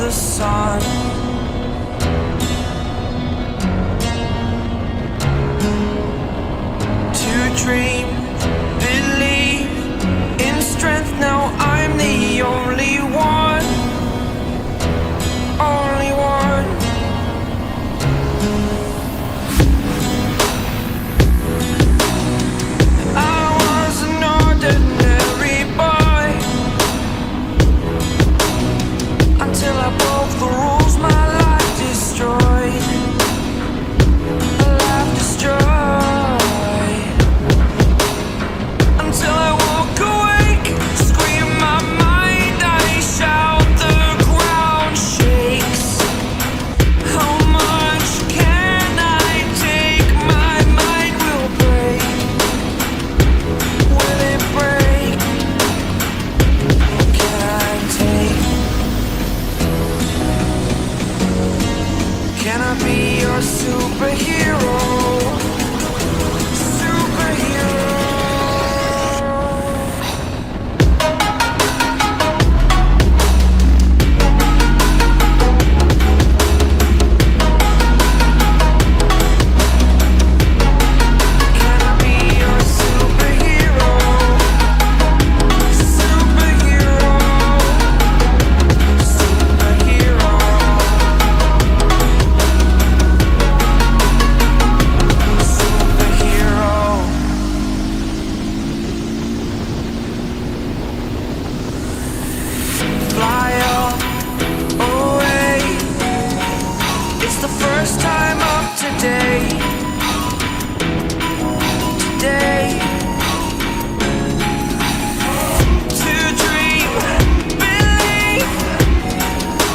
the sun. To dream, believe in strength. Now I'm the only one, only one. I was an ordinary boy until I broke the rules. My life destroyed, a life destroyed. Until I walk awake, scream my mind, I shout, the ground shakes. How much can I take? My mind will break. Will it break? Can I take? Can I be your superhero? Superhero. Can I be your superhero? Superhero. Superhero. Superhero. Fly away. It's the first time of today. Today. To dream, believe.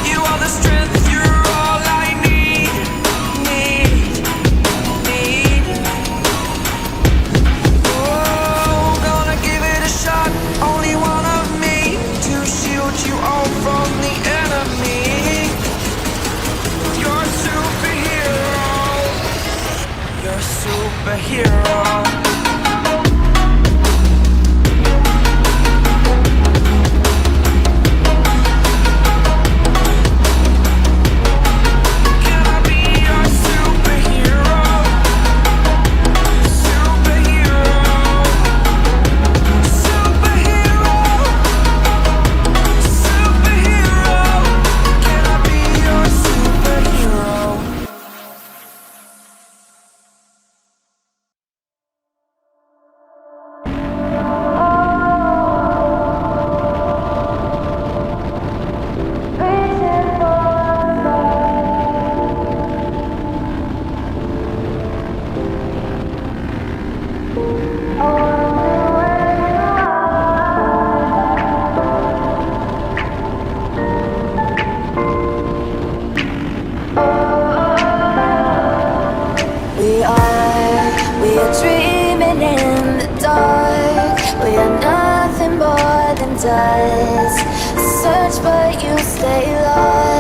You are the strength, you're all I need. Need. Oh, gonna give it a shot. Only one of me to shield you all from the enemy. You're a superhero. You're a superhero. Can I be your superhero? Superhero. Superhero. Superhero. Can I be your superhero? We are dreaming in the dark. We are nothing more than dust. Search but you stay lost.